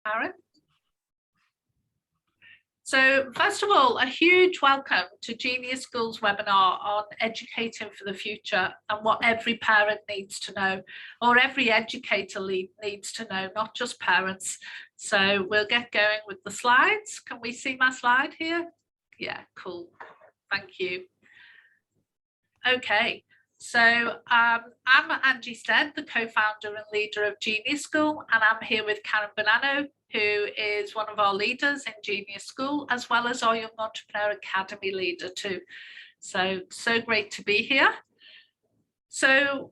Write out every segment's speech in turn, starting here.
Karen. So first of all, a huge welcome to Genie School's webinar on educating for the future and what every parent needs to know, or every educator needs to know, not just parents. So we'll get going with the slides. Can we see my slide here? Yeah, cool. Thank you. Okay, so I'm Angie Stead, the co-founder and leader of Genie School, and I'm here with Karen Bonanno, who is one of our leaders in Genie School, as well as our Young Entrepreneur Academy leader too. So great to be here. So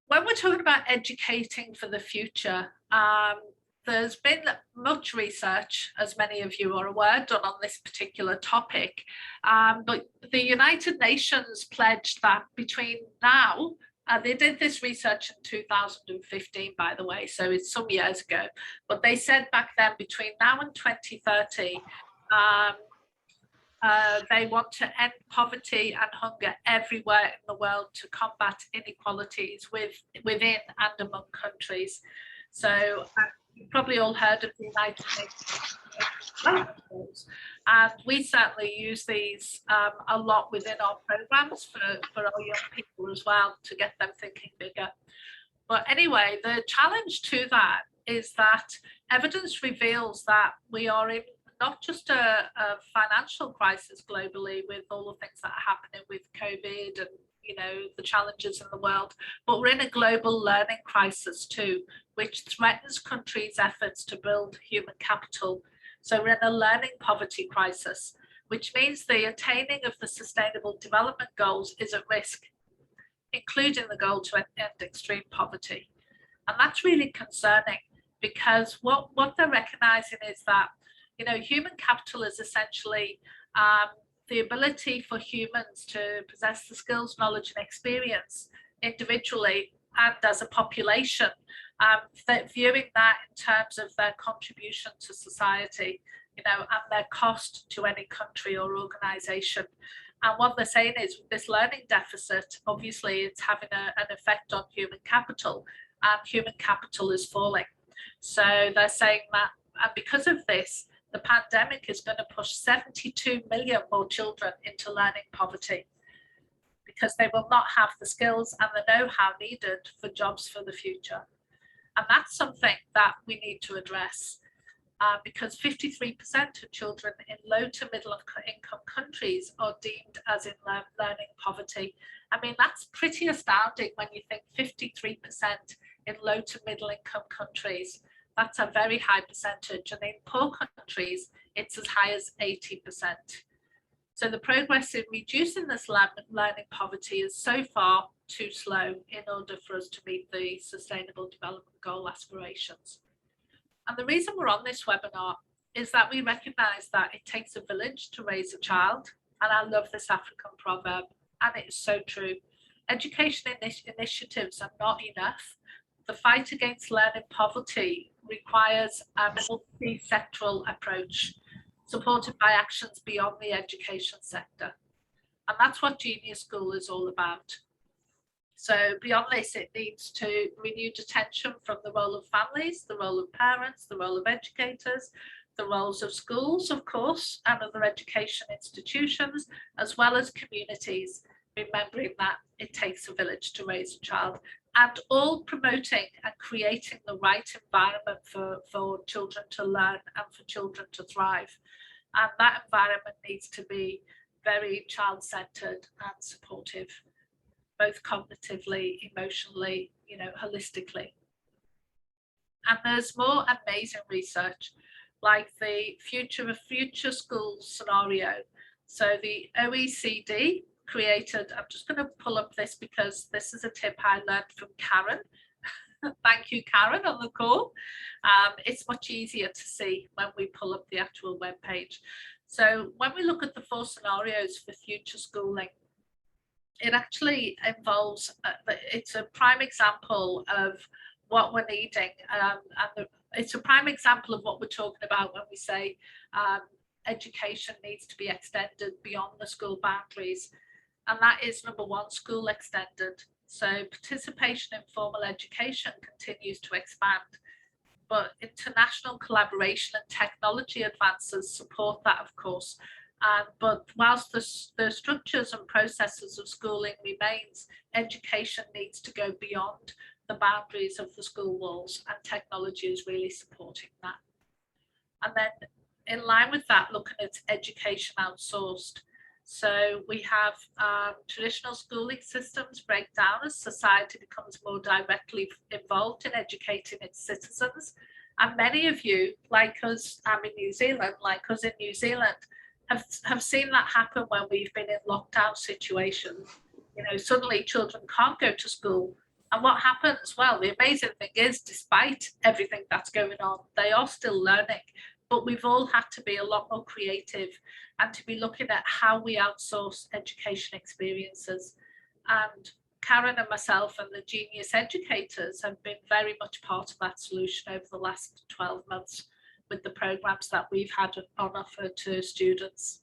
when we're talking about educating for the future, there's been much research, as many of you are aware, done on this particular topic. But the United Nations pledged that between now, they did this research in 2015, by the way, so it's some years ago. But they said back then, between now and 2030, they want to end poverty and hunger everywhere in the world to combat inequalities within and among countries. So you've probably all heard of the United Nations, and we certainly use these a lot within our programs for our young people as well, to get them thinking bigger. But anyway, the challenge to that is that evidence reveals that we are in not just a financial crisis globally with all the things that are happening with COVID and the challenges in the world, but we're in a global learning crisis too, which threatens countries' efforts to build human capital. So we're in a learning poverty crisis, which means the attaining of the Sustainable Development Goals is at risk, including the goal to end extreme poverty. And that's really concerning, because what they're recognizing is that human capital is essentially the ability for humans to possess the skills, knowledge, and experience individually and as a population, viewing that in terms of their contribution to society, and their cost to any country or organization. And what they're saying is, with this learning deficit, obviously it's having an effect on human capital, and human capital is falling. So they're saying that, and because of this, the pandemic is going to push 72 million more children into learning poverty, because they will not have the skills and the know-how needed for jobs for the future. And that's something that we need to address, because 53% of children in low to middle income countries are deemed as in learning poverty. I mean, that's pretty astounding when you think 53% in low to middle income countries. That's a very high percentage, and in poor countries, it's as high as 80%. So the progress in reducing this learning poverty is so far too slow in order for us to meet the Sustainable Development Goal aspirations. And the reason we're on this webinar is that we recognise that it takes a village to raise a child, and I love this African proverb, and it's so true. Education initiatives are not enough. The fight against learning poverty requires a multi-sectoral approach, supported by actions beyond the education sector. And that's what Genie School is all about. So beyond this, it needs to renewed attention from the role of families, the role of parents, the role of educators, the roles of schools, of course, and other education institutions, as well as communities, remembering that it takes a village to raise a child, and all promoting and creating the right environment for children to learn and for children to thrive. And that environment needs to be very child-centered and supportive, both cognitively, emotionally, holistically. And there's more amazing research, like the future schools scenario. So the OECD created, I'm just going to pull up this because this is a tip I learned from Karen. Thank you, Karen, on the call. It's much easier to see when we pull up the actual web page. So when we look at the 4 scenarios for future schooling, it actually involves, it's a prime example of what we're needing, and it's a prime example of what we're talking about when we say education needs to be extended beyond the school boundaries. And that is, number 1, school extended. So participation in formal education continues to expand. but international collaboration and technology advances support that, of course. But whilst the structures and processes of schooling remains, education needs to go beyond the boundaries of the school walls, and technology is really supporting that. And then in line with that, looking at education outsourced. So we have traditional schooling systems break down as society becomes more directly involved in educating its citizens. And many of you, like us, in New Zealand, have seen that happen when we've been in lockdown situations. You know, suddenly children can't go to school. And what happens? Well, the amazing thing is, despite everything that's going on, they are still learning. But we've all had to be a lot more creative and to be looking at how we outsource education experiences. And Karen and myself and the Genius educators have been very much part of that solution over the last 12 months with the programs that we've had on offer to students.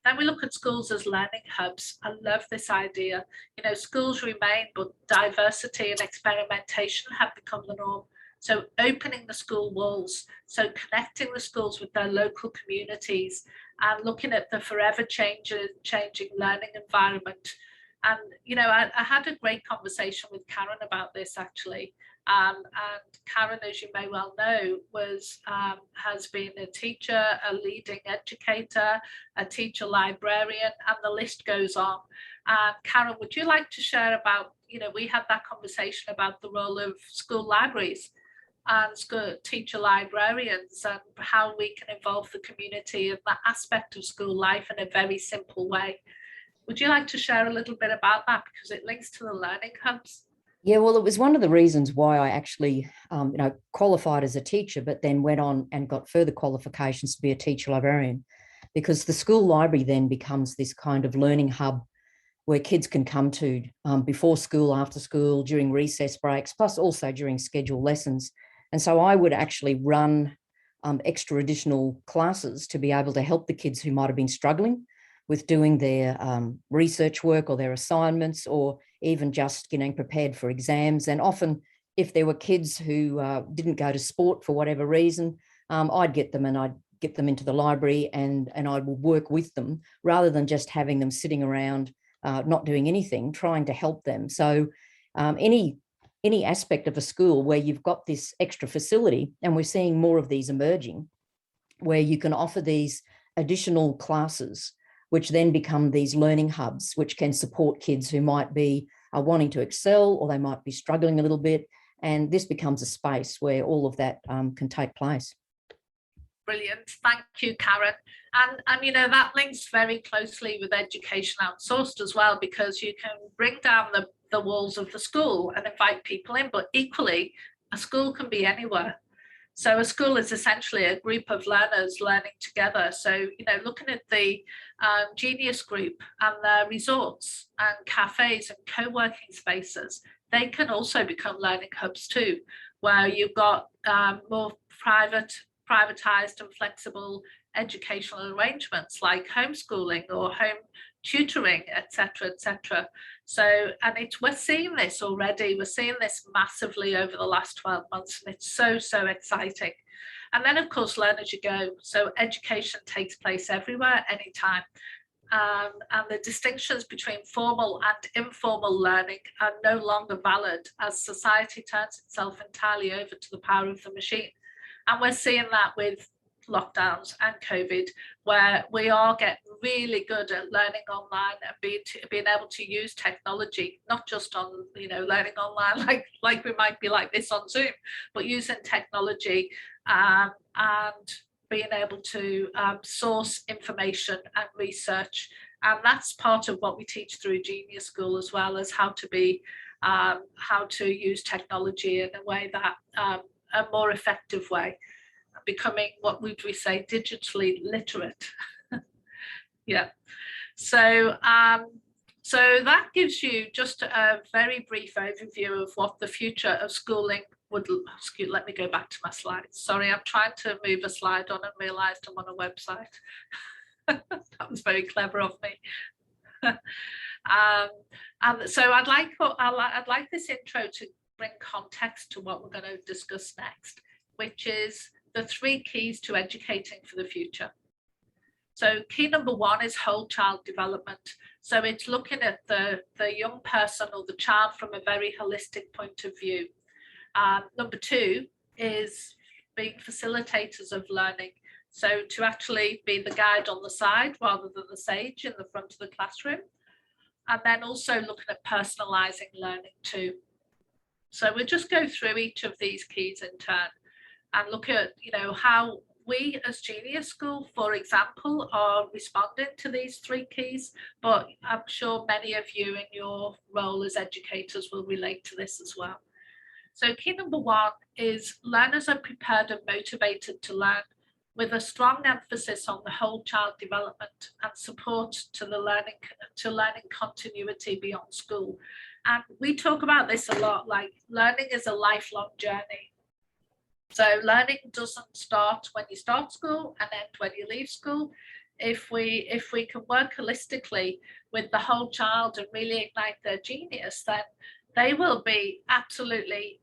Then we look at schools as learning hubs. I love this idea. You know, schools remain, but diversity and experimentation have become the norm. So opening the school walls, so connecting the schools with their local communities and looking at the forever changing learning environment. And, you know, I had a great conversation with Karen about this actually. And Karen, as you may well know, has been a teacher, a leading educator, a teacher librarian, and the list goes on. And Karen, would you like to share about, you know, we had that conversation about the role of school libraries and school teacher librarians and how we can involve the community in that aspect of school life in a very simple way. Would you like to share a little bit about that, because it links to the learning hubs? Yeah, well, it was one of the reasons why I actually, qualified as a teacher, but then went on and got further qualifications to be a teacher librarian, because the school library then becomes this kind of learning hub where kids can come to before school, after school, during recess breaks, plus also during scheduled lessons. And so I would actually run extra additional classes to be able to help the kids who might have been struggling with doing their research work or their assignments, or even just getting prepared for exams. And often if there were kids who didn't go to sport for whatever reason, I'd get them into the library and I would work with them rather than just having them sitting around not doing anything, trying to help them. So any aspect of a school where you've got this extra facility, and we're seeing more of these emerging, where you can offer these additional classes, which then become these learning hubs, which can support kids who might be wanting to excel, or they might be struggling a little bit. And this becomes a space where all of that can take place. Brilliant. Thank you, Karen. And you know, that links very closely with education outsourced as well, because you can bring down the walls of the school and invite people in, but equally, a school can be anywhere. So a school is essentially a group of learners learning together. So, you know, looking at the Genius group and their resorts and cafes and co-working spaces, they can also become learning hubs too, where you've got more privatized and flexible educational arrangements like homeschooling or home tutoring, etc., etc. So, and we're seeing this already. We're seeing this massively over the last 12 months, and it's so exciting. And then, of course, learn as you go. So education takes place everywhere, anytime. And the distinctions between formal and informal learning are no longer valid as society turns itself entirely over to the power of the machine. And we're seeing that with lockdowns and COVID, where we are getting really good at learning online and being able to use technology, not just on, you know, learning online like we might be like this on Zoom, but using technology and being able to source information and research. And that's part of what we teach through Genius School, as well as how to use technology in a way that a more effective way, becoming, what would we say, digitally literate. Yeah. So that gives you just a very brief overview of what the future of schooling would. Let me go back to my slides. Sorry, I'm trying to move a slide on and realized I'm on a website. That was very clever of me. And so I'd like this intro to bring context to what we're going to discuss next, which is the 3 keys to educating for the future. So key number 1 is whole child development. So it's looking at the young person or the child from a very holistic point of view. Number 2 is being facilitators of learning. So to actually be the guide on the side rather than the sage in the front of the classroom. And then also looking at personalising learning too. So we'll just go through each of these keys in turn and look at, how we as Genie School, for example, are responding to these 3 keys, but I'm sure many of you in your role as educators will relate to this as well. So key number 1 is learners are prepared and motivated to learn, with a strong emphasis on the whole child development and support to the learning continuity beyond school. And we talk about this a lot, like learning is a lifelong journey. So learning doesn't start when you start school and end when you leave school. If we can work holistically with the whole child and really ignite their genius, then they will be absolutely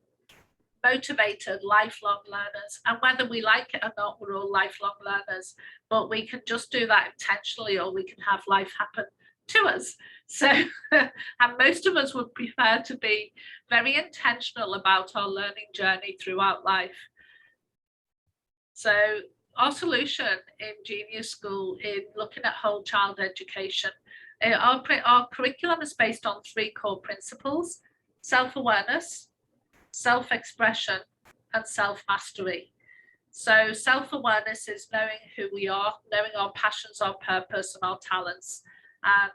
motivated lifelong learners. And whether we like it or not, we're all lifelong learners, but we can just do that intentionally, or we can have life happen to us. So, and most of us would prefer to be very intentional about our learning journey throughout life. So our solution in Genie School in looking at whole child education, our curriculum is based on 3 core principles: self-awareness, self-expression, and self-mastery. So self-awareness is knowing who we are, knowing our passions, our purpose, and our talents, and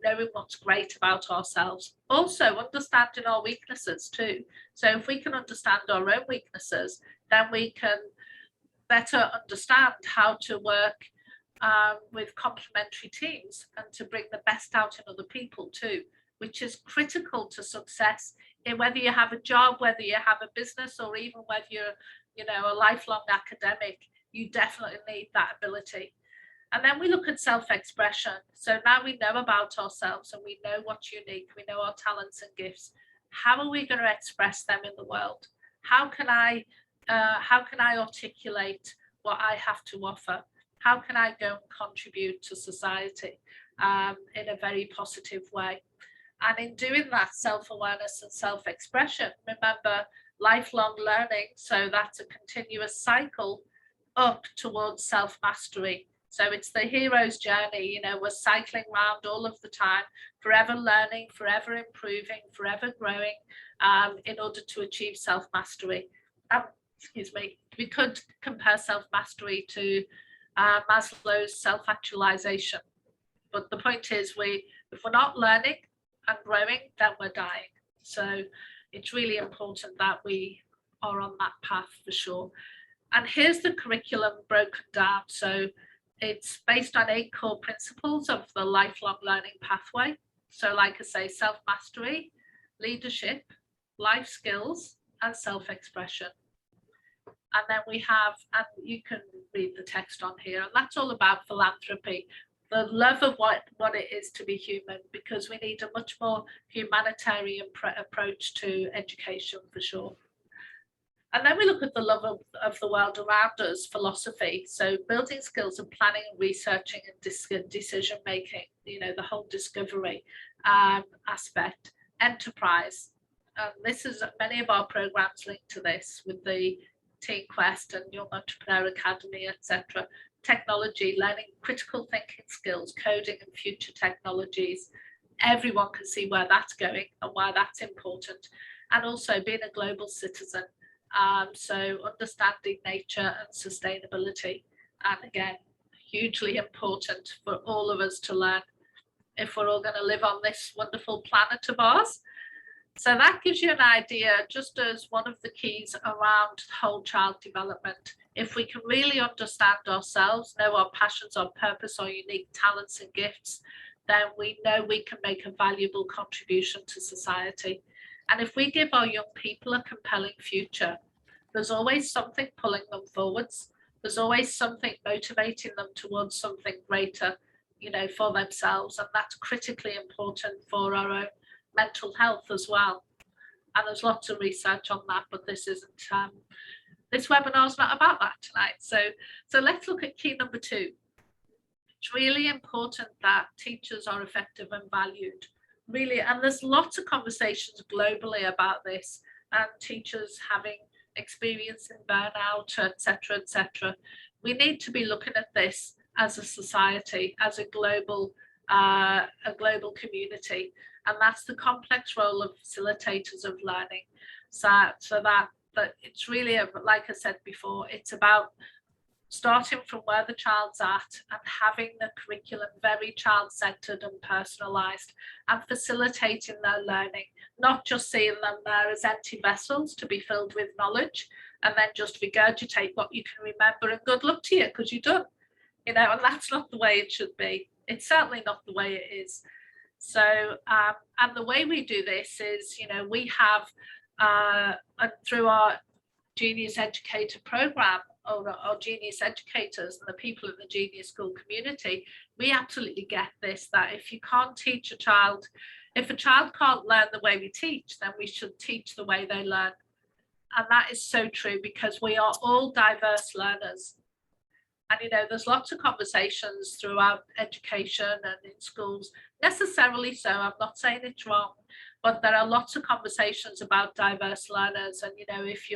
knowing what's great about ourselves. Also understanding our weaknesses too. So if we can understand our own weaknesses, then we can better understand how to work with complementary teams and to bring the best out in other people too, which is critical to success in whether you have a job, whether you have a business, or even whether you're a lifelong academic. You definitely need that ability. And then we look at self-expression. So now we know about ourselves and we know what's unique, we know our talents and gifts. How are we going to express them in the world? How can I articulate what I have to offer? How can I go and contribute to society in a very positive way? And in doing that, self-awareness and self-expression, remember, lifelong learning, so that's a continuous cycle up towards self-mastery. So it's the hero's journey, we're cycling around all of the time, forever learning, forever improving, forever growing, in order to achieve self-mastery. Excuse me, we could compare self-mastery to Maslow's self-actualization. But the point is, if we're not learning and growing, then we're dying. So it's really important that we are on that path for sure. And here's the curriculum broken down. So it's based on 8 core principles of the lifelong learning pathway. So like I say, self-mastery, leadership, life skills, and self-expression. And then we have, and you can read the text on here, and that's all about philanthropy, the love of what it is to be human, because we need a much more humanitarian approach to education for sure. And then we look at the love of the world around us, philosophy. So building skills of planning, researching, and decision making, the whole discovery aspect, enterprise. This is many of our programs linked to this with the Teen Quest and Young Entrepreneur Academy, etc. Technology, learning critical thinking skills, coding and future technologies. Everyone can see where that's going and why that's important. And also being a global citizen. So understanding nature and sustainability. And again, hugely important for all of us to learn if we're all going to live on this wonderful planet of ours. So that gives you an idea, just as one of the keys around whole child development. If we can really understand ourselves, know our passions, our purpose, our unique talents and gifts, then we know we can make a valuable contribution to society. And if we give our young people a compelling future, there's always something pulling them forwards. There's always something motivating them towards something greater, for themselves. And that's critically important for our own mental health as well. And there's lots of research on that, but this isn't this webinar is not about that tonight. So let's look at key number 2. It's really important that teachers are effective and valued, really. And there's lots of conversations globally about this, and teachers having experience in burnout, etc., etc. We need to be looking at this as a society, as a global community, and that's the complex role of facilitators of learning. So that it's really, like I said before, it's about starting from where the child's at and having the curriculum very child-centered and personalised, and facilitating their learning, not just seeing them there as empty vessels to be filled with knowledge and then just regurgitate what you can remember and good luck to you because you're done, you know. And that's not the way it should be. It's certainly not the way it is. So and the way we do this is, you know, we have through our Genius Educator program, or our Genius educators and the people in the Genius school community, we absolutely get this, that if you can't teach a child, if a child can't learn the way we teach, then we should teach the way they learn. And that is so true, because we are all diverse learners. And, you know, there's lots of conversations throughout education and in schools, necessarily so, I'm not saying it's wrong, but there are lots of conversations about diverse learners. And, you know, if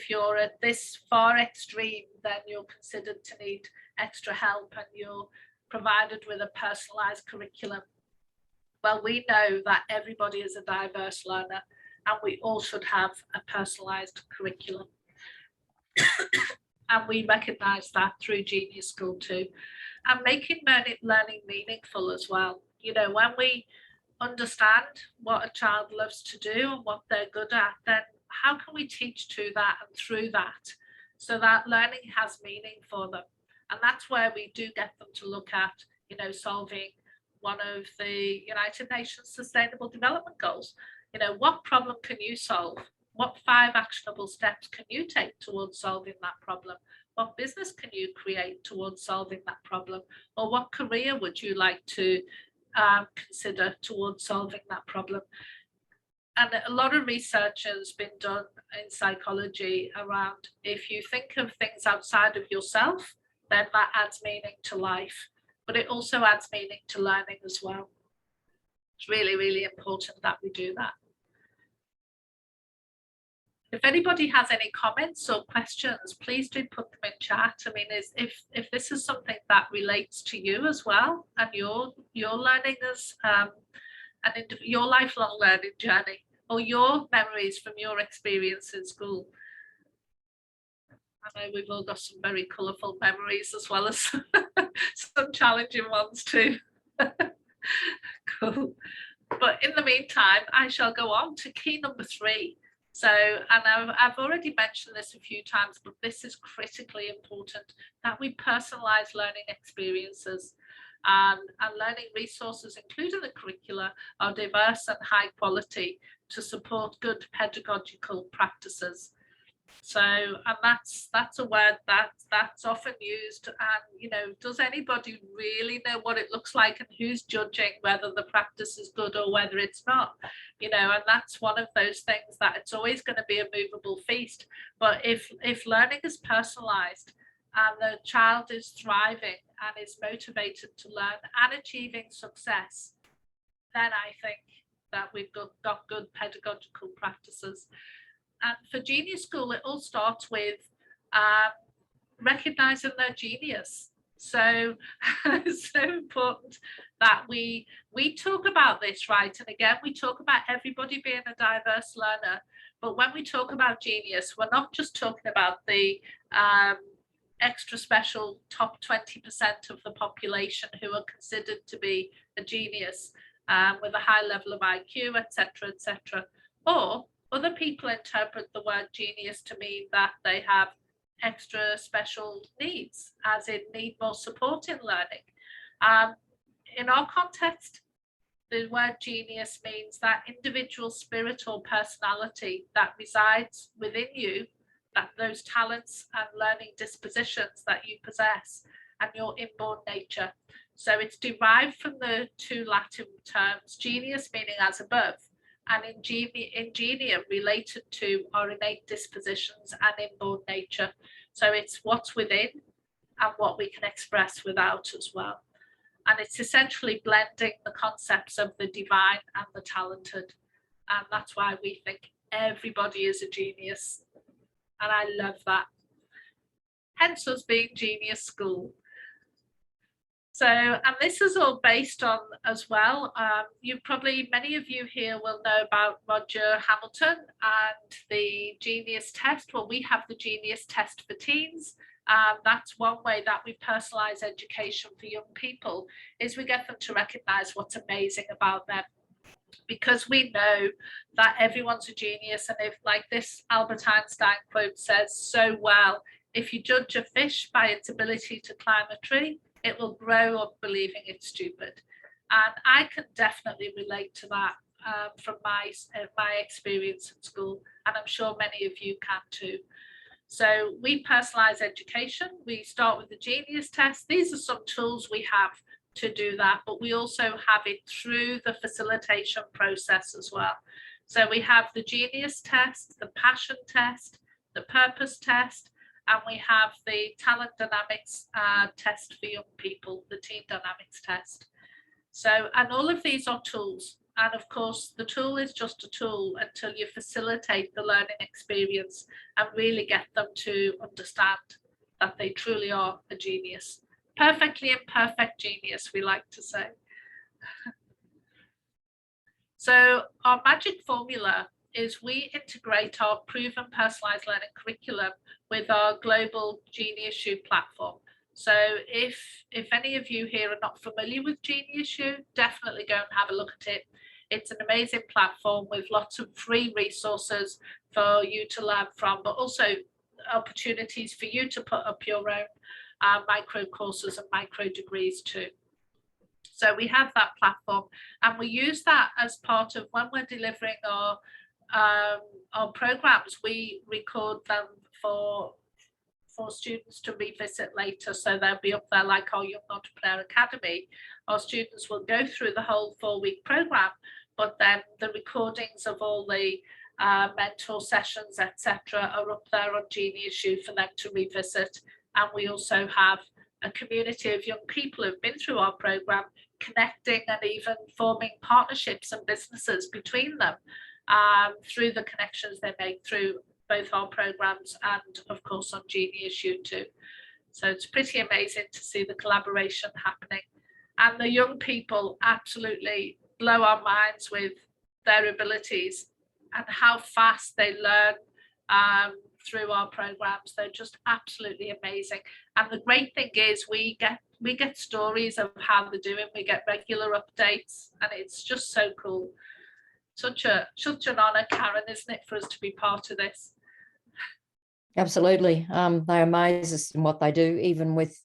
you're at this far extreme, then you're considered to need extra help and you're provided with a personalised curriculum. Well, we know that everybody is a diverse learner and we all should have a personalised curriculum. And we recognise that through Genius School too. And making learning meaningful as well. You know, when we understand what a child loves to do and what they're good at, then how can we teach to that and through that, so that learning has meaning for them? And that's where we do get them to look at, you know, solving one of the United Nations Sustainable Development Goals. You know, what problem can you solve? What 5 actionable steps can you take towards solving that problem? What business can you create towards solving that problem? Or what career would you like to consider towards solving that problem? And a lot of research has been done in psychology around, if you think of things outside of yourself, then that adds meaning to life, but it also adds meaning to learning as well. It's really, really important that we do that. If anybody has any comments or questions, please do put them in chat. I mean, if this is something that relates to you as well, and your learning as your lifelong learning journey, or your memories from your experience in school. I know we've all got some very colourful memories, as well as some challenging ones too. Cool. But in the meantime, I shall go on to key number 3. So, and I've already mentioned this a few times, but this is critically important, that we personalise learning experiences, and learning resources, including the curricula, are diverse and high quality to support good pedagogical practices. So, and that's a word that's often used, and, you know, does anybody really know what it looks like, and who's judging whether the practice is good or whether it's not? You know, and that's one of those things that it's always going to be a movable feast. But if learning is personalized and the child is thriving and is motivated to learn and achieving success, then I think that we've got good pedagogical practices. And for Genius School, it all starts with recognizing their genius. So it's so important that we talk about this, right? And again, we talk about everybody being a diverse learner, but when we talk about genius, we're not just talking about the extra special top 20% of the population who are considered to be a genius with a high level of IQ, etc., etc. Or other people interpret the word genius to mean that they have extra special needs, as in need more support in learning. In our context, the word genius means that individual spirit or personality that resides within you, that those talents and learning dispositions that you possess and your inborn nature. So it's derived from the 2 Latin terms, genius meaning as above, and ingenium related to our innate dispositions and inborn nature. So it's what's within and what we can express without as well. And it's essentially blending the concepts of the divine and the talented. And that's why we think everybody is a genius. And I love that. Hence us being Genius School. So, and this is all based on as well, many of you here will know about Roger Hamilton and the Genius test. Well, we have the Genius test for teens. That's one way that we personalize education for young people, is we get them to recognize what's amazing about them. Because we know that everyone's a genius. And if, like this Albert Einstein quote says so well, if you judge a fish by its ability to climb a tree, it will grow up believing it's stupid. And I can definitely relate to that from my experience at school, and I'm sure many of you can too. So we personalize education. We start with the Genius test. These are some tools we have to do that, but we also have it through the facilitation process as well. So we have the Genius test, the passion test, the purpose test, and we have the talent dynamics test for young people, the team dynamics test. So, and all of these are tools. And of course, the tool is just a tool until you facilitate the learning experience and really get them to understand that they truly are a genius. Perfectly imperfect genius, we like to say. So our magic formula is we integrate our proven personalized learning curriculum with our global Genie Issue platform. So if any of you here are not familiar with Genie Issue, definitely go and have a look at it. It's an amazing platform with lots of free resources for you to learn from, but also opportunities for you to put up your own micro courses and micro degrees too. So we have that platform, and we use that as part of when we're delivering our programs. We record them for students to revisit later, so they'll be up there like our Young Entrepreneur Academy. Our students will go through the whole 4-week program, but then the recordings of all the mentor sessions, etc., are up there on Genie Issue for them to revisit. And we also have a community of young people who've been through our program, connecting and even forming partnerships and businesses between them through the connections they make through both our programs and of course on Genie Issue too. So it's pretty amazing to see the collaboration happening, and the young people absolutely blow our minds with their abilities and how fast they learn through our programs. They're just absolutely amazing. And the great thing is we get stories of how they're doing. We get regular updates, and it's just so cool. Such an honor, Karen, isn't it, for us to be part of this? Absolutely. They amaze us in what they do, even with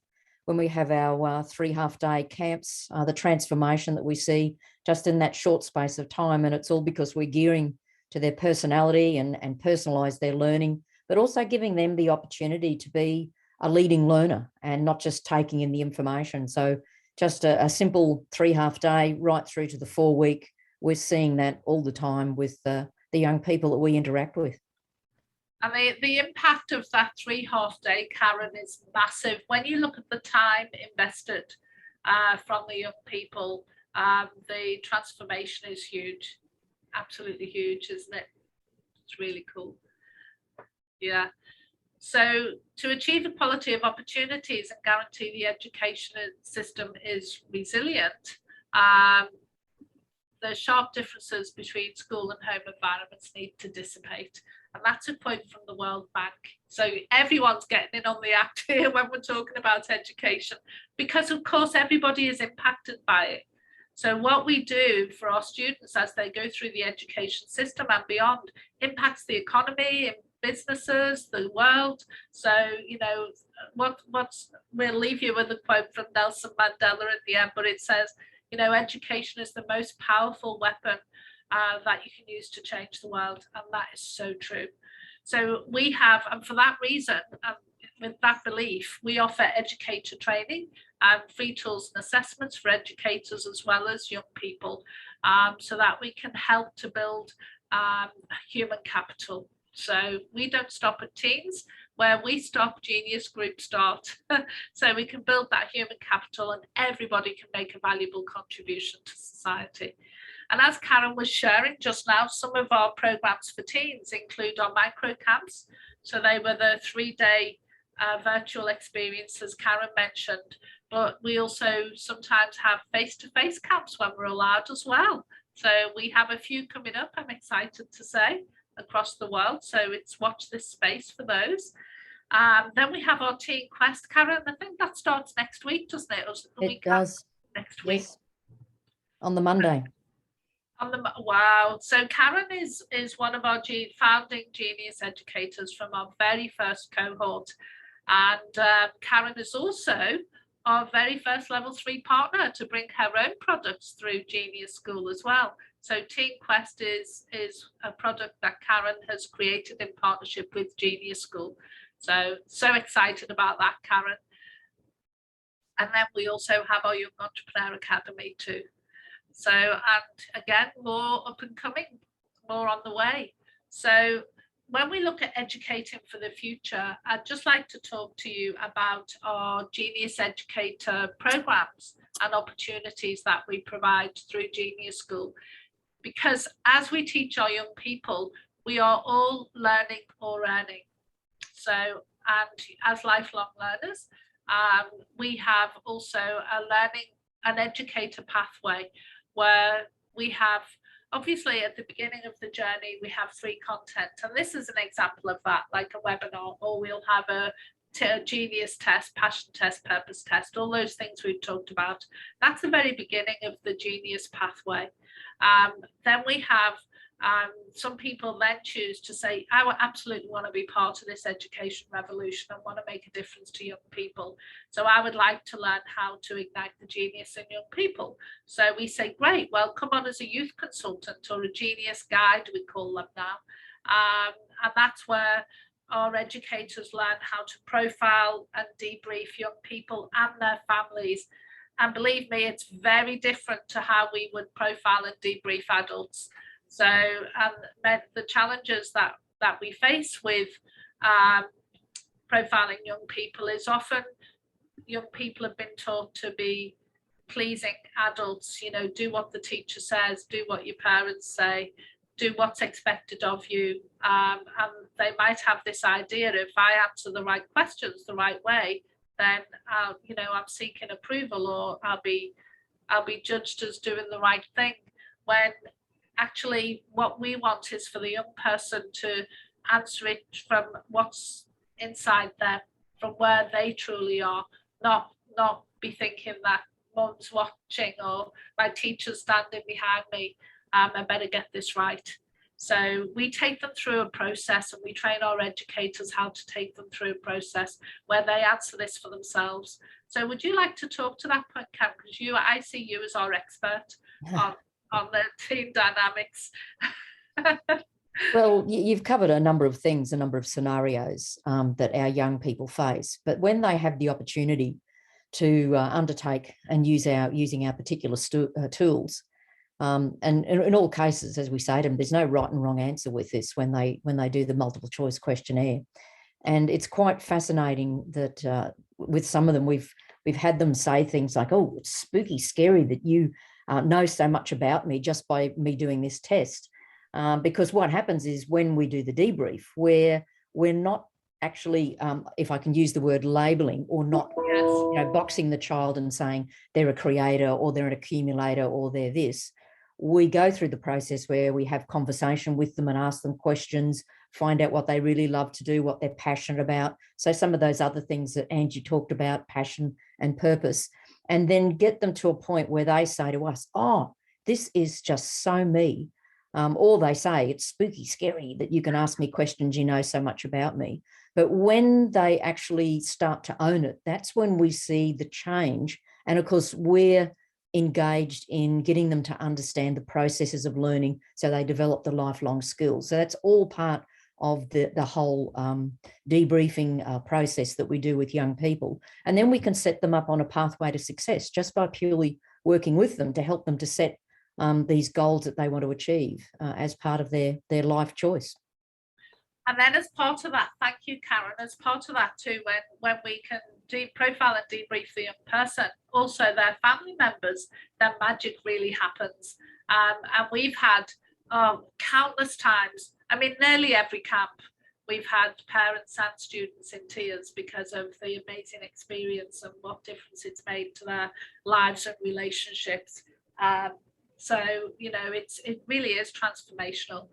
when we have our 3 half-day camps, the transformation that we see just in that short space of time. And it's all because we're gearing to their personality and personalize their learning, but also giving them the opportunity to be a leading learner and not just taking in the information. So just a simple 3 half-day right through to the 4-week, we're seeing that all the time with the young people that we interact with. And the impact of that 3 half-day, Karen, is massive. When you look at the time invested from the young people, the transformation is huge. Absolutely huge, isn't it? It's really cool. Yeah. So to achieve equality of opportunities and guarantee the education system is resilient, the sharp differences between school and home environments need to dissipate. And that's a quote from the World Bank. So everyone's getting in on the act here when we're talking about education, because of course everybody is impacted by it. So what we do for our students as they go through the education system and beyond impacts the economy, businesses, the world. So, you know, we'll leave you with a quote from Nelson Mandela at the end, but it says, you know, education is the most powerful weapon that you can use to change the world. And that is so true. So we have, and for that reason, with that belief, we offer educator training and free tools and assessments for educators as well as young people, so that we can help to build human capital. So we don't stop at teens. Where we stop, Genius Group start. So we can build that human capital and everybody can make a valuable contribution to society. And as Karen was sharing just now, some of our programs for teens include our micro camps. So they were the 3-day virtual experiences Karen mentioned, but we also sometimes have face-to-face camps when we're allowed as well. So we have a few coming up, I'm excited to say, across the world. So it's watch this space for those. Then we have our Teen Quest, Karen. I think that starts next week, doesn't it? It does. Next week. Yes. On the Monday. Wow. So Karen is one of our founding Genius educators from our very first cohort. And Karen is also our very first level 3 partner to bring her own products through Genius School as well. So Teen Quest is a product that Karen has created in partnership with Genius School. So excited about that, Karen. And then we also have our Young Entrepreneur Academy too. So, and again, more up and coming, more on the way. So when we look at educating for the future, I'd just like to talk to you about our Genius Educator programs and opportunities that we provide through Genius School. Because as we teach our young people, we are all learning or earning. So, and as lifelong learners, we have also an educator pathway where we have, obviously at the beginning of the journey, we have 3 content. And this is an example of that, like a webinar, or we'll have a Genius test, passion test, purpose test, all those things we've talked about. That's the very beginning of the Genius pathway. Then we have some people then choose to say, I would absolutely want to be part of this education revolution and want to make a difference to young people. So I would like to learn how to ignite the genius in young people. So we say, great, well, come on as a youth consultant or a genius guide, we call them now. And that's where our educators learn how to profile and debrief young people and their families. And believe me, it's very different to how we would profile and debrief adults. So the challenges that we face with profiling young people is often young people have been taught to be pleasing adults, you know, do what the teacher says, do what your parents say, do what's expected of you. And they might have this idea, if I answer the right questions the right way, then you know, I'm seeking approval, or I'll be judged as doing the right thing, when actually what we want is for the young person to answer it from what's inside them, from where they truly are, not be thinking that mum's watching or my teacher's standing behind me, I better get this right. So we take them through a process, and we train our educators how to take them through a process where they answer this for themselves. So would you like to talk to that point, Cam? Because I see you as our expert on the team dynamics. Well, you've covered a number of things, a number of scenarios that our young people face. But when they have the opportunity to undertake and using our particular tools, and in all cases, as we say to them, there's no right and wrong answer with this when they do the multiple choice questionnaire. And it's quite fascinating that with some of them, we've had them say things like, oh, it's spooky scary that you know so much about me just by me doing this test. Because what happens is when we do the debrief, we're not actually, if I can use the word labeling, or not boxing the child and saying they're a creator or they're an accumulator or they're this. We go through the process where we have conversation with them and ask them questions, find out what they really love to do, what they're passionate about. So some of those other things that Angie talked about, passion and purpose, and then get them to a point where they say to us, oh, this is just so me. Or they say, it's spooky scary that you can ask me questions, you know so much about me. But when they actually start to own it, that's when we see the change. And of course, we're engaged in getting them to understand the processes of learning so they develop the lifelong skills. So that's all part of the whole debriefing process that we do with young people. And then we can set them up on a pathway to success just by purely working with them to help them to set these goals that they want to achieve as part of their life choice. And then as part of that, thank you, Karen, as part of that too, when we can profile and debrief the young person, also their family members, then magic really happens. And we've had countless times, I mean, nearly every camp, we've had parents and students in tears because of the amazing experience and what difference it's made to their lives and relationships. So, you know, it really is transformational.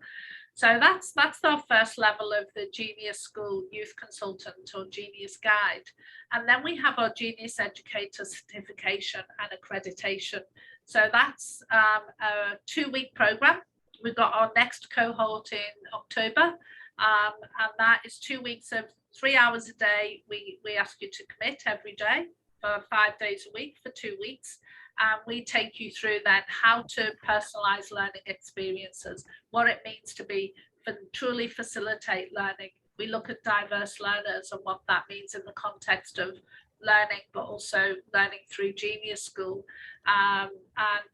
So that's our first level of the Genius School Youth Consultant or Genius Guide. And then we have our Genius Educator Certification and Accreditation. So that's a 2-week program. We've got our next cohort in October. And that is 2 weeks of 3 hours a day. We ask you to commit every day for 5 days a week for 2 weeks. And we take you through then how to personalize learning experiences, what it means to truly facilitate learning. We look at diverse learners and what that means in the context of learning, but also learning through Genius School. And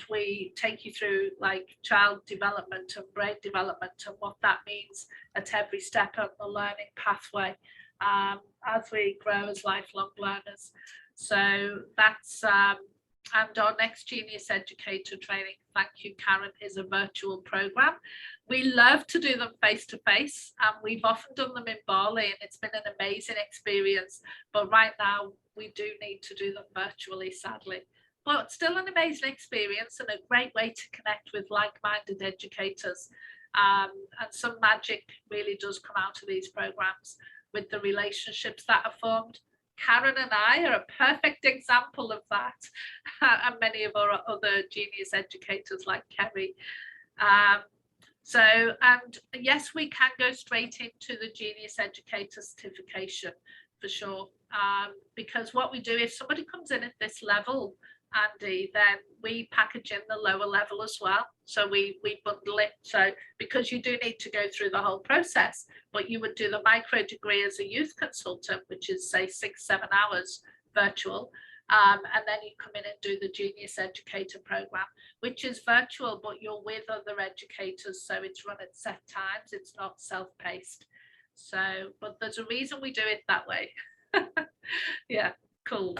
we take you through like child development and brain development and what that means at every step of the learning pathway as we grow as lifelong learners. So that's and our next Genius Educator training, thank you, Karen, is a virtual program. We love to do them face-to-face, and we've often done them in Bali, and it's been an amazing experience. But right now, we do need to do them virtually, sadly. But still an amazing experience and a great way to connect with like-minded educators. And some magic really does come out of these programs with the relationships that are formed. Karen and I are a perfect example of that, and many of our other Genius educators like Kerry. And yes, we can go straight into the Genius Educator Certification for sure, because what we do, if somebody comes in at this level, Andy, then we package in the lower level as well. So we bundle it. So because you do need to go through the whole process, but you would do the micro degree as a youth consultant, which is say 6-7 hours virtual. And then you come in and do the Genius Educator program, which is virtual, but you're with other educators. So it's run at set times. It's not self-paced. So, but there's a reason we do it that way. Yeah, cool.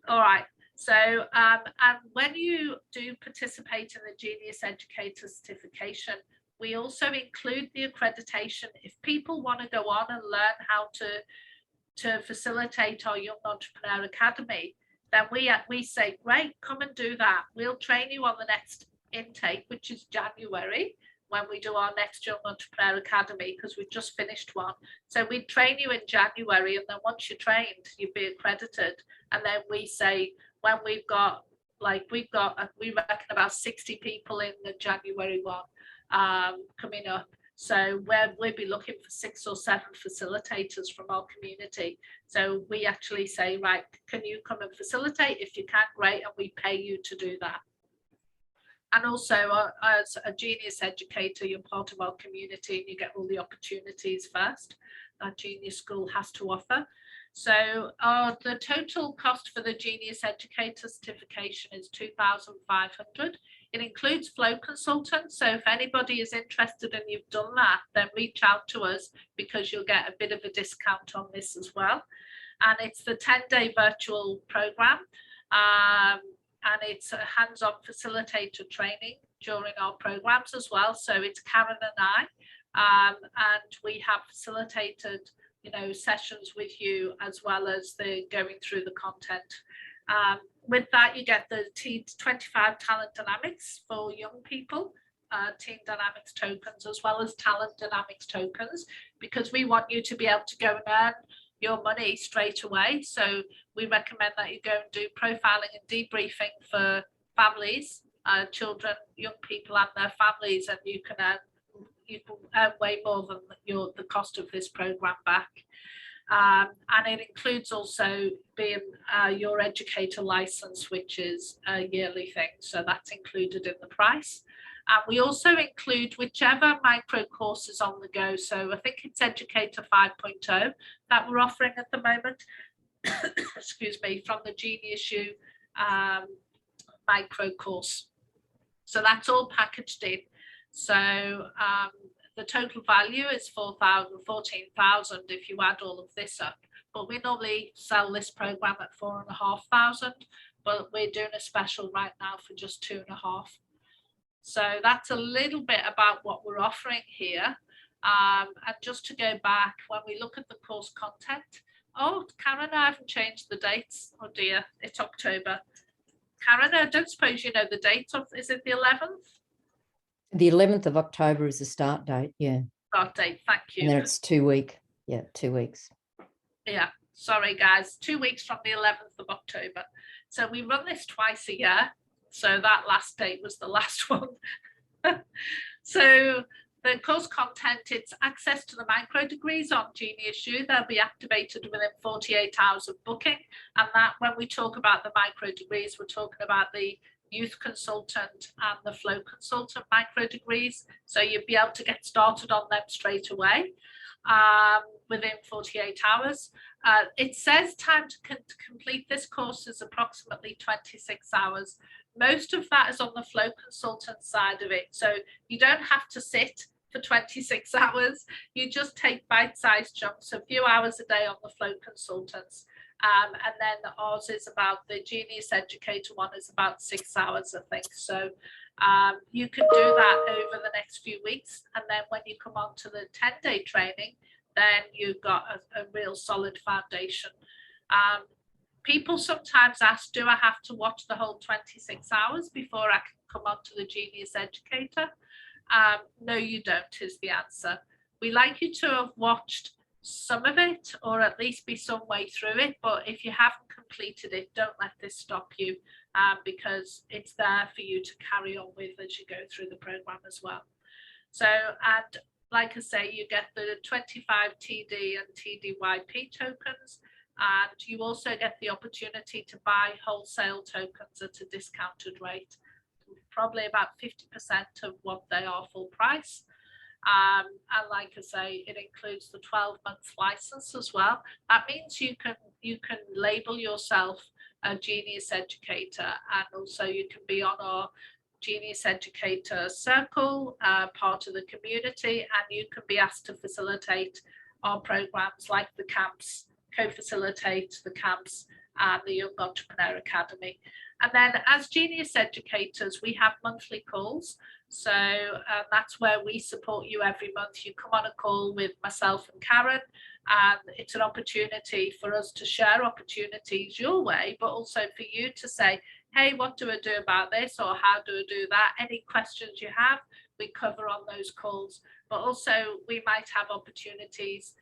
All right. So, and when you do participate in the Genius Educator Certification, we also include the accreditation. If people want to go on and learn how to facilitate our Young Entrepreneur Academy, then we say, great, come and do that. We'll train you on the next intake, which is January, when we do our next Young Entrepreneur Academy, because we've just finished one. So we train you in January, and then once you're trained, you'll be accredited. And then we say, when we reckon about 60 people in the January one coming up. So we'll be looking for 6 or 7 facilitators from our community. So we actually say, right, can you come and facilitate? If you can, great, and we pay you to do that. And also, as a Genius educator, you're part of our community and you get all the opportunities first that Genius School has to offer. So the total cost for the Genius Educator Certification is $2,500. It includes flow consultants. So if anybody is interested and you've done that, then reach out to us because you'll get a bit of a discount on this as well. And it's the 10-day virtual program. And it's a hands-on facilitator training during our programs as well. So it's Karen and I, and we have facilitated, sessions with you as well as the going through the content. With that, you get the 25 talent dynamics for young people, team dynamics tokens, as well as talent dynamics tokens, because we want you to be able to go and earn your money straight away. So we recommend that you go and do profiling and debriefing for families, children, young people and their families, and you can earn way more than the cost of this program back. And it includes also being your educator license, which is a yearly thing. So that's included in the price. And we also include whichever micro course is on the go. So I think it's Educator 5.0 that we're offering at the moment, excuse me, from the Genie issue micro course. So that's all packaged in. So the total value is 14,000 if you add all of this up. But we normally sell this program at 4,500, but we're doing a special right now for just 2,500. So that's a little bit about what we're offering here. And just to go back, when we look at the course content, oh, Karen, I haven't changed the dates. Oh dear, it's October. Karen, I don't suppose you know the date of, is it the 11th? The 11th of October is the start date, yeah. Start date, thank you. And then it's 2 weeks. Yeah, 2 weeks. Yeah, sorry guys, 2 weeks from the 11th of October. So we run this twice a year. So that last date was the last one. So the course content, it's access to the micro degrees on Genie issue. They'll be activated within 48 hours of booking. And that when we talk about the micro degrees, we're talking about the youth consultant and the flow consultant micro degrees. So you'll be able to get started on them straight away within 48 hours. It says time to complete this course is approximately 26 hours. Most of that is on the flow consultant side of it. So you don't have to sit for 26 hours. You just take bite-sized chunks, a few hours a day on the flow consultants. And then ours is about, the Genius Educator one is about 6 hours, I think. So you can do that over the next few weeks. And then when you come on to the 10-day training, then you've got a real solid foundation. People sometimes ask, do I have to watch the whole 26 hours before I can come on to the Genius Educator? No, you don't, is the answer. We like you to have watched some of it, or at least be some way through it. But if you haven't completed it, don't let this stop you, because it's there for you to carry on with as you go through the program as well. So, and like I say, you get the 25 TD and TDYP tokens, and you also get the opportunity to buy wholesale tokens at a discounted rate, probably about 50% of what they are full price. And like I say, it includes the 12-month license as well. That means you can label yourself a Genius Educator, and also you can be on our Genius Educator circle, part of the community, and you can be asked to facilitate our programs like the camps, co-facilitate the camps and the Young Entrepreneur Academy. And then as Genius Educators, we have monthly calls. So that's where we support you every month. You come on a call with myself and Karen, and it's an opportunity for us to share opportunities your way, but also for you to say, hey, what do I do about this? Or how do I do that? Any questions you have, we cover on those calls. But also we might have opportunities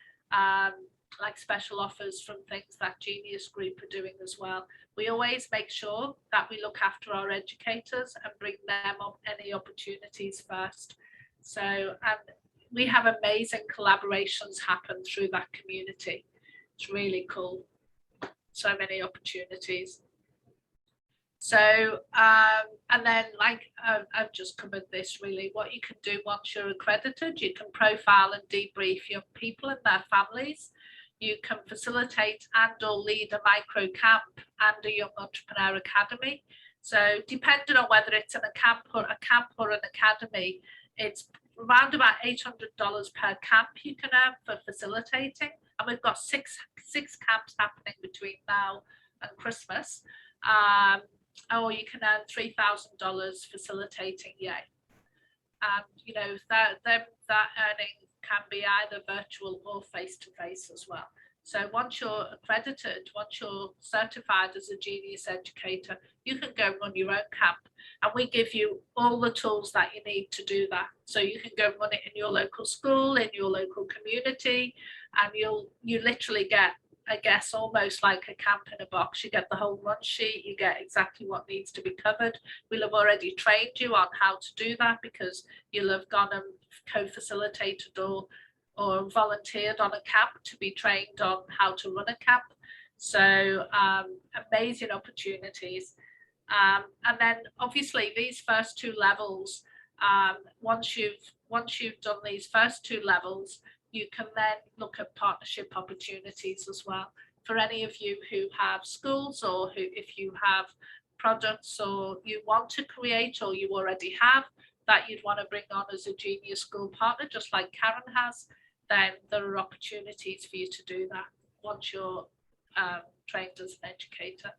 like special offers from things that Genius Group are doing as well. We always make sure that we look after our educators and bring them up any opportunities first. So, and we have amazing collaborations happen through that community. It's really cool. So many opportunities. So, and then like I've just covered this really, what you can do once you're accredited, you can profile and debrief young people and their families. You can facilitate and or lead a micro camp and a Young Entrepreneur Academy. So depending on whether it's in a camp or an academy, it's around about $800 per camp you can earn for facilitating. And we've got six camps happening between now and Christmas. Or you can earn $3,000 facilitating, yay. And you know, that earning can be either virtual or face-to-face as well. So once you're accredited, once you're certified as a Genius Educator, you can go run your own camp, and we give you all the tools that you need to do that. So you can go run it in your local school, in your local community, and you literally get, I guess, almost like a camp in a box. You get the whole run sheet, you get exactly what needs to be covered. We'll have already trained you on how to do that, because you'll have gone and co-facilitated or volunteered on a camp to be trained on how to run a camp. So amazing opportunities. And then obviously these first two levels, Once you've done these first 2 levels, you can then look at partnership opportunities as well. For any of you who have schools, or who, if you have products or you want to create, or you already have, that you'd want to bring on as a Genie School partner, just like Karen has, then there are opportunities for you to do that once you're trained as an educator.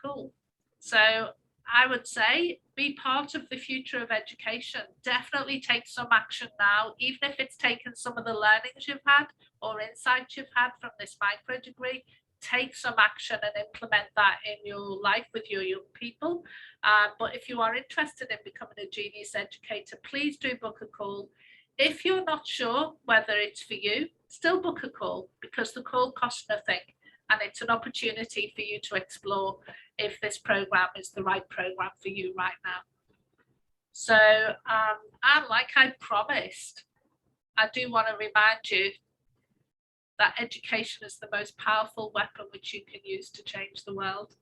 Cool. So I would say be part of the future of education. Definitely take some action now, even if it's taken some of the learnings you've had or insights you've had from this micro degree. Take some action and implement that in your life with your young people. But if you are interested in becoming a Genius educator, please do book a call. If you're not sure whether it's for you, still book a call, because the call costs nothing, and it's an opportunity for you to explore if this program is the right program for you right now. So, and like I promised, I do want to remind you that education is the most powerful weapon which you can use to change the world.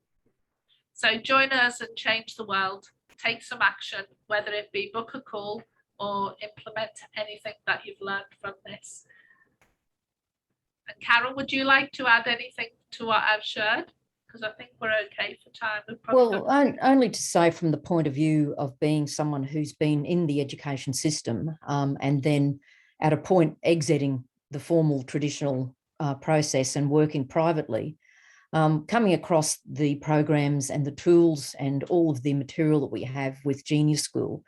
So join us and change the world. Take some action, whether it be book a call or implement anything that you've learned from this. And Carol, would you like to add anything to what I've shared? Because I think we're okay for time. Well, only to say, from the point of view of being someone who's been in the education system and then at a point exiting the formal traditional process and working privately, coming across the programs and the tools and all of the material that we have with Genius School,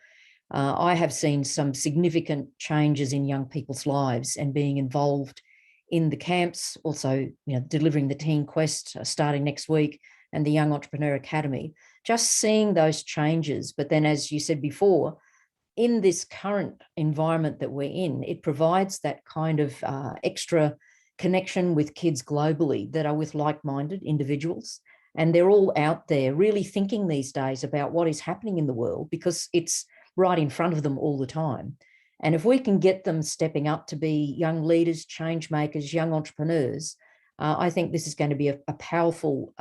I have seen some significant changes in young people's lives, and being involved in the camps, also delivering the Teen Quest starting next week, and the Young Entrepreneur Academy, just seeing those changes. But then, as you said before, in this current environment that we're in, it provides that kind of extra connection with kids globally that are with like-minded individuals. And they're all out there really thinking these days about what is happening in the world, because it's right in front of them all the time. And if we can get them stepping up to be young leaders, change makers, young entrepreneurs, I think this is going to be a powerful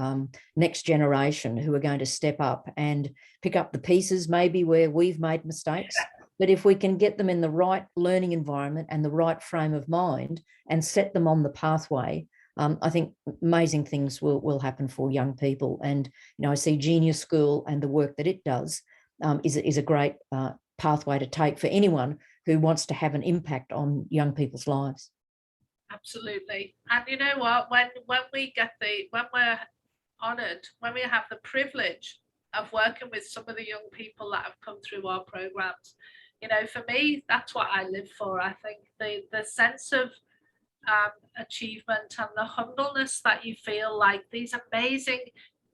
next generation who are going to step up and pick up the pieces maybe where we've made mistakes. But if we can get them in the right learning environment and the right frame of mind and set them on the pathway, I think amazing things will happen for young people. And I see Genius School and the work that it does is a great pathway to take for anyone who wants to have an impact on young people's lives. Absolutely. And you know what, when we're honoured, when we have the privilege of working with some of the young people that have come through our programs, for me, that's what I live for. I think the sense of achievement and the humbleness that you feel, like these amazing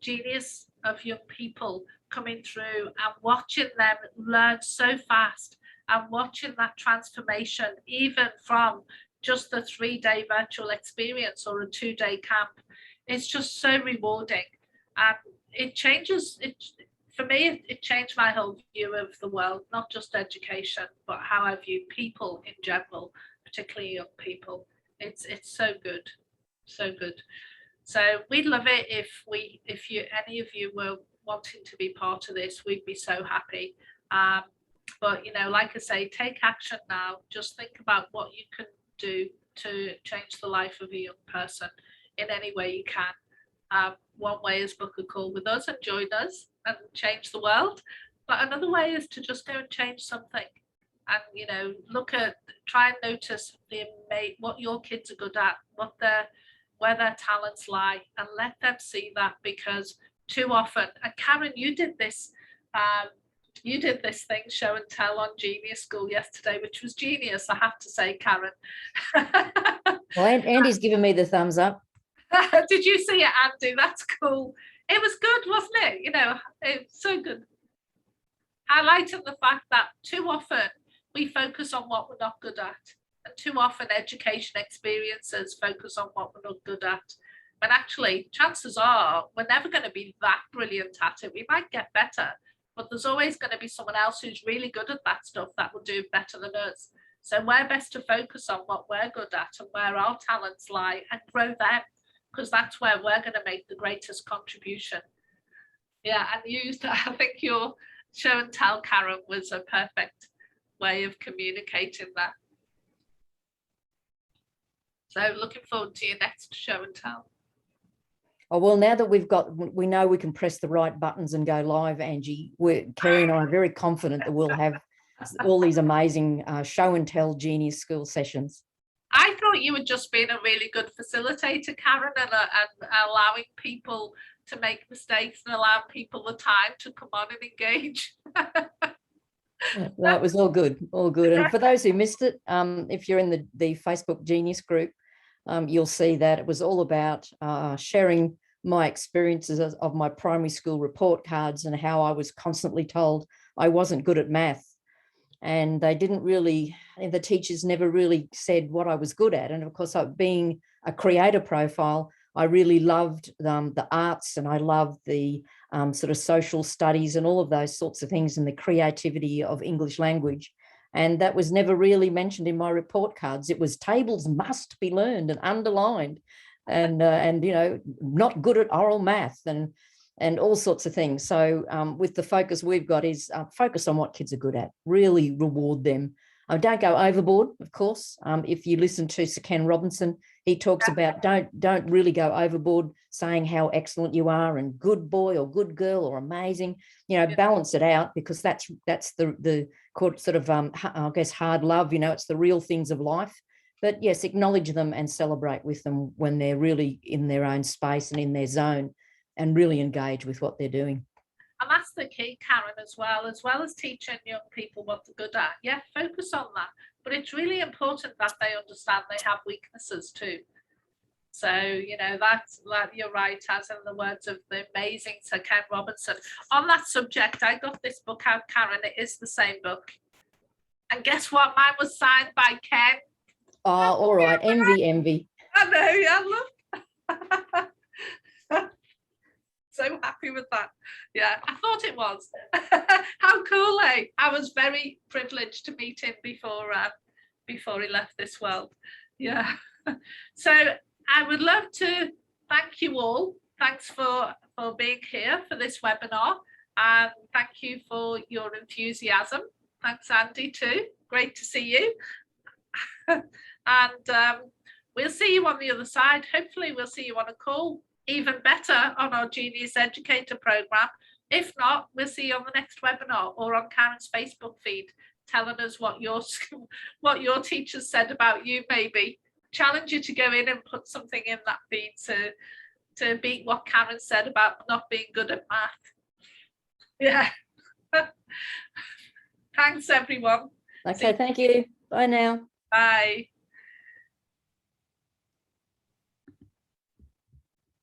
genius of young people coming through and watching them learn so fast, and watching that transformation, even from just the 3-day virtual experience or a 2-day camp, it's just so rewarding. And it changes it for me. It changed my whole view of the world, not just education, but how I view people in general, particularly young people. It's so good, so good. So we'd love it if any of you were wanting to be part of this. We'd be so happy. But like I say, take action now. Just think about what you can do to change the life of a young person in any way you can. One way is book a call with us and join us and change the world. But another way is to just go and change something. And try and notice what your kids are good at, where their talents lie, and let them see that. Because too often, and Karen, you did this thing, show and tell, on Genius School yesterday, which was genius, I have to say, Karen. Well, Andy's given me the thumbs up. Did you see it, Andy? That's cool. It was good, wasn't it? It's so good. Highlighting the fact that too often we focus on what we're not good at, and too often education experiences focus on what we're not good at. But actually, chances are we're never going to be that brilliant at it. We might get better, but there's always going to be someone else who's really good at that stuff that will do better than us. So we're best to focus on what we're good at and where our talents lie, and grow them, because that's where we're going to make the greatest contribution. Yeah, and I think your show and tell, Karen, was a perfect way of communicating that. So looking forward to your next show and tell. Oh, well, now that we know we can press the right buttons and go live, Angie, Kerry and I are very confident that we'll have all these amazing show and tell Genius School sessions. I thought you were just being a really good facilitator, Karen, and allowing people to make mistakes and allow people the time to come on and engage. That was all good, all good. And for those who missed it, if you're in the Facebook Genius group, you'll see that it was all about sharing my experiences of my primary school report cards and how I was constantly told I wasn't good at math. And they didn't really, the teachers never really said what I was good at. And of course, being a creator profile, I really loved the arts, and I loved the sort of social studies and all of those sorts of things, and the creativity of English language. And that was never really mentioned in my report cards. It was tables must be learned and underlined, and you know, not good at oral math and all sorts of things. So with the focus we've got is focus on what kids are good at, really reward them. Don't go overboard, of course. If you listen to Sir Ken Robinson, he talks about don't really go overboard saying how excellent you are and good boy or good girl or amazing. You know, balance it out, because that's the sort of I guess hard love. You know, it's the real things of life. But yes, acknowledge them and celebrate with them when they're really in their own space and in their zone, and really engage with what they're doing. And that's the key, Karen, as well as teaching young people what they're good at. Yeah, focus on that. But it's really important that they understand they have weaknesses too. So, you know, that's you're right, as in the words of the amazing Sir Ken Robinson. On that subject, I got this book out, Karen. It is the same book. And guess what? Mine was signed by Ken. Oh, all right. Envy. I know, yeah, look. So happy with that. Yeah, I thought it was. How cool, eh? I was very privileged to meet him before he left this world. Yeah. So I would love to thank you all. Thanks for being here for this webinar, and thank you for your enthusiasm. Thanks, Andy, too. Great to see you. And we'll see you on the other side. Hopefully we'll see you on a call, even better on our Genius Educator program. If not, we'll see you on the next webinar or on Karen's Facebook feed, telling us what your teachers said about you. Maybe challenge you to go in and put something in that feed to beat what Karen said about not being good at math. Yeah. Thanks, everyone. Okay, thank you. Bye now. Bye.